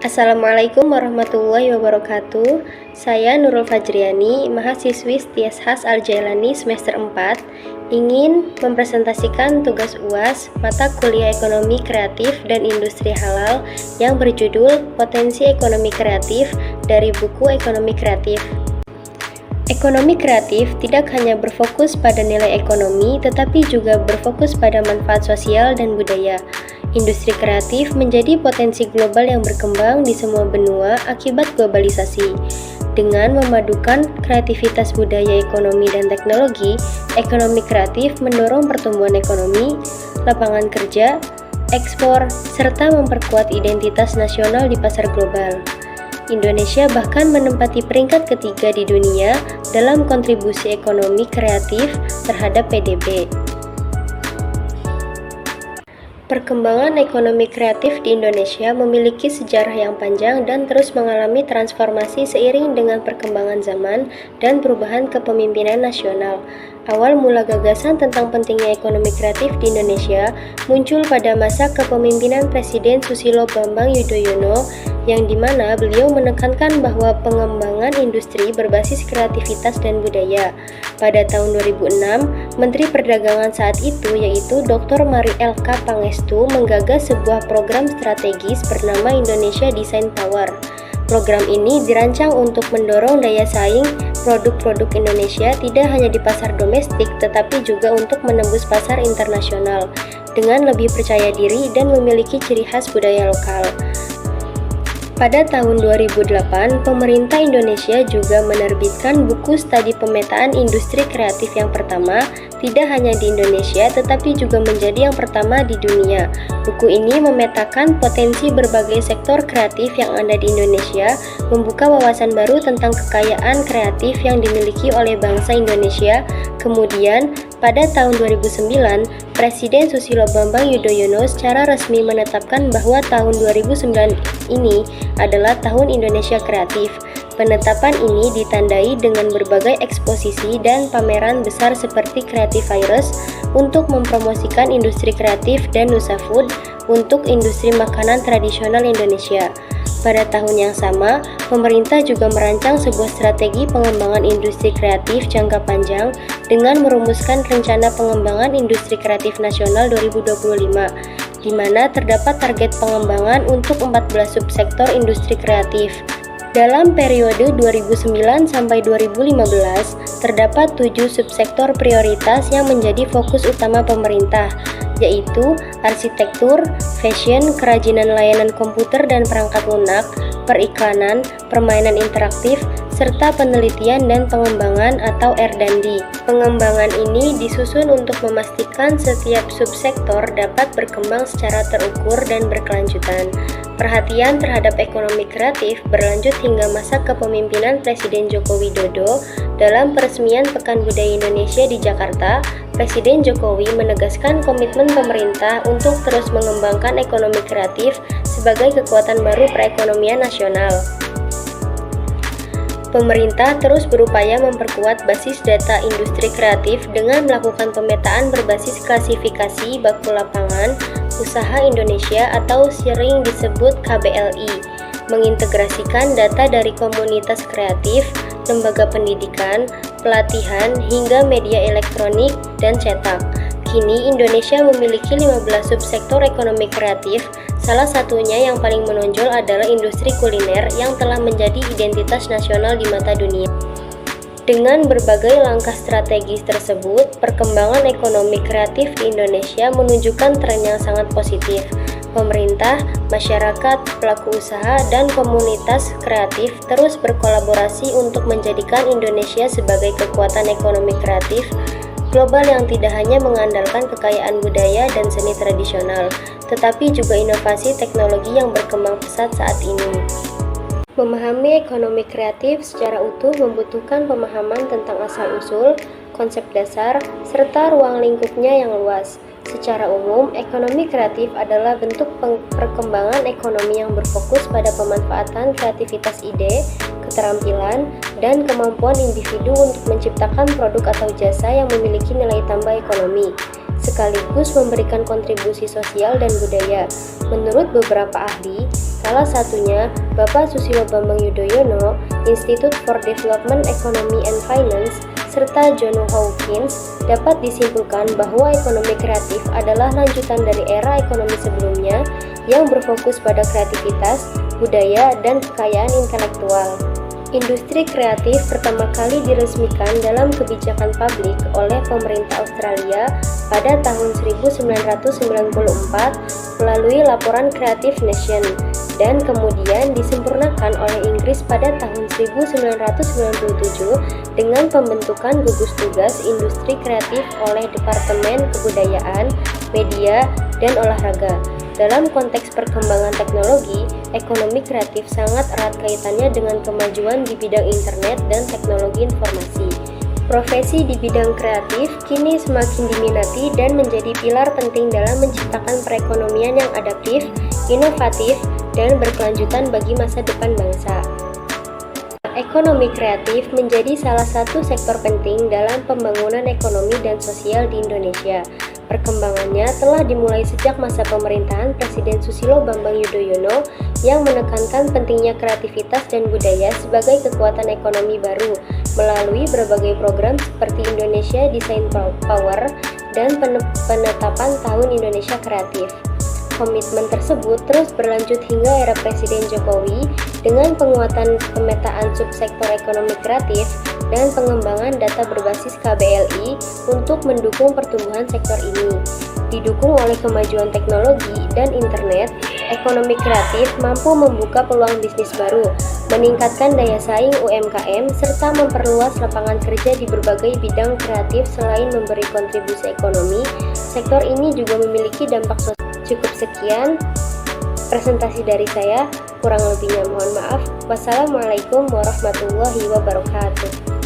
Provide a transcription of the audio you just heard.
Assalamualaikum warahmatullahi wabarakatuh. Saya Nurul Fajriani, mahasiswi Tiashas Al-Jailani semester 4, ingin mempresentasikan tugas UAS mata kuliah Ekonomi Kreatif dan Industri Halal yang berjudul Potensi Ekonomi Kreatif dari buku Ekonomi Kreatif. Ekonomi kreatif tidak hanya berfokus pada nilai ekonomi, tetapi juga berfokus pada manfaat sosial dan budaya. Industri kreatif menjadi potensi global yang berkembang di semua benua akibat globalisasi. Dengan memadukan kreativitas budaya, ekonomi, dan teknologi, ekonomi kreatif mendorong pertumbuhan ekonomi, lapangan kerja, ekspor, serta memperkuat identitas nasional di pasar global. Indonesia bahkan menempati peringkat ketiga di dunia dalam kontribusi ekonomi kreatif terhadap PDB. Perkembangan ekonomi kreatif di Indonesia memiliki sejarah yang panjang dan terus mengalami transformasi seiring dengan perkembangan zaman dan perubahan kepemimpinan nasional. Awal mula gagasan tentang pentingnya ekonomi kreatif di Indonesia muncul pada masa kepemimpinan Presiden Susilo Bambang Yudhoyono, yang dimana beliau menekankan bahwa pengembangan industri berbasis kreativitas dan budaya. Pada tahun 2006, Menteri Perdagangan saat itu yaitu Dr. Mari L.K. Pangestu menggagas sebuah program strategis bernama Indonesia Design Power. Program ini dirancang untuk mendorong daya saing produk-produk Indonesia tidak hanya di pasar domestik tetapi juga untuk menembus pasar internasional dengan lebih percaya diri dan memiliki ciri khas budaya lokal. Pada tahun 2008, pemerintah Indonesia juga menerbitkan buku studi pemetaan industri kreatif yang pertama, tidak hanya di Indonesia tetapi juga menjadi yang pertama di dunia. Buku ini memetakan potensi berbagai sektor kreatif yang ada di Indonesia, membuka wawasan baru tentang kekayaan kreatif yang dimiliki oleh bangsa Indonesia. Kemudian, pada tahun 2009, Presiden Susilo Bambang Yudhoyono secara resmi menetapkan bahwa tahun 2009 ini adalah Tahun Indonesia Kreatif. Penetapan ini ditandai dengan berbagai eksposisi dan pameran besar seperti Creative Virus untuk mempromosikan industri kreatif dan Nusafood untuk industri makanan tradisional Indonesia. Pada tahun yang sama, pemerintah juga merancang sebuah strategi pengembangan industri kreatif jangka panjang dengan merumuskan rencana pengembangan industri kreatif nasional 2025, di mana terdapat target pengembangan untuk 14 subsektor industri kreatif. Dalam periode 2009 sampai 2015, terdapat 7 subsektor prioritas yang menjadi fokus utama pemerintah, yaitu arsitektur, fashion, kerajinan layanan komputer dan perangkat lunak, periklanan, permainan interaktif, serta penelitian dan pengembangan atau R&D. Pengembangan ini disusun untuk memastikan setiap subsektor dapat berkembang secara terukur dan berkelanjutan. Perhatian terhadap ekonomi kreatif berlanjut hingga masa kepemimpinan Presiden Joko Widodo. Dalam peresmian Pekan Budaya Indonesia di Jakarta, Presiden Jokowi menegaskan komitmen pemerintah untuk terus mengembangkan ekonomi kreatif sebagai kekuatan baru perekonomian nasional. Pemerintah terus berupaya memperkuat basis data industri kreatif dengan melakukan pemetaan berbasis klasifikasi baku lapangan usaha Indonesia atau sering disebut KBLI, mengintegrasikan data dari komunitas kreatif, lembaga pendidikan, pelatihan, hingga media elektronik dan cetak. Kini Indonesia memiliki 15 subsektor ekonomi kreatif, salah satunya yang paling menonjol adalah industri kuliner yang telah menjadi identitas nasional di mata dunia. Dengan berbagai langkah strategis tersebut, perkembangan ekonomi kreatif di Indonesia menunjukkan tren yang sangat positif. Pemerintah, masyarakat, pelaku usaha, dan komunitas kreatif terus berkolaborasi untuk menjadikan Indonesia sebagai kekuatan ekonomi kreatif global yang tidak hanya mengandalkan kekayaan budaya dan seni tradisional, tetapi juga inovasi teknologi yang berkembang pesat saat ini. Memahami ekonomi kreatif secara utuh membutuhkan pemahaman tentang asal-usul, konsep dasar, serta ruang lingkupnya yang luas. Secara umum, ekonomi kreatif adalah bentuk perkembangan ekonomi yang berfokus pada pemanfaatan kreativitas ide, keterampilan, dan kemampuan individu untuk menciptakan produk atau jasa yang memiliki nilai tambah ekonomi, sekaligus memberikan kontribusi sosial dan budaya. Menurut beberapa ahli, Salah satunya Bapak Susilo Bambang Yudhoyono, Institute for Development Economy and Finance, serta John Hawkins, dapat disimpulkan bahwa ekonomi kreatif adalah lanjutan dari era ekonomi sebelumnya yang berfokus pada kreativitas, budaya, dan kekayaan intelektual. Industri kreatif pertama kali diresmikan dalam kebijakan publik oleh pemerintah Australia pada tahun 1994 melalui Laporan Creative Nation dan kemudian disempurnakan oleh Inggris pada tahun 1997 dengan pembentukan gugus tugas industri kreatif oleh Departemen Kebudayaan, Media, dan Olahraga. Dalam konteks perkembangan teknologi, ekonomi kreatif sangat erat kaitannya dengan kemajuan di bidang internet dan teknologi informasi. Profesi di bidang kreatif kini semakin diminati dan menjadi pilar penting dalam menciptakan perekonomian yang adaptif, inovatif, dan berkelanjutan bagi masa depan bangsa. Ekonomi kreatif menjadi salah satu sektor penting dalam pembangunan ekonomi dan sosial di Indonesia. Perkembangannya telah dimulai sejak masa pemerintahan Presiden Susilo Bambang Yudhoyono yang menekankan pentingnya kreativitas dan budaya sebagai kekuatan ekonomi baru melalui berbagai program seperti Indonesia Design Power dan penetapan Tahun Indonesia Kreatif. Komitmen tersebut terus berlanjut hingga era Presiden Jokowi dengan penguatan pemetaan subsektor ekonomi kreatif dan pengembangan data berbasis KBLI untuk mendukung pertumbuhan sektor ini. Didukung oleh kemajuan teknologi dan internet, ekonomi kreatif mampu membuka peluang bisnis baru, meningkatkan daya saing UMKM, serta memperluas lapangan kerja di berbagai bidang kreatif. Selain memberi kontribusi ekonomi, sektor ini juga memiliki dampak sosial. Cukup sekian presentasi dari saya, kurang lebihnya mohon maaf. Wassalamualaikum warahmatullahi wabarakatuh.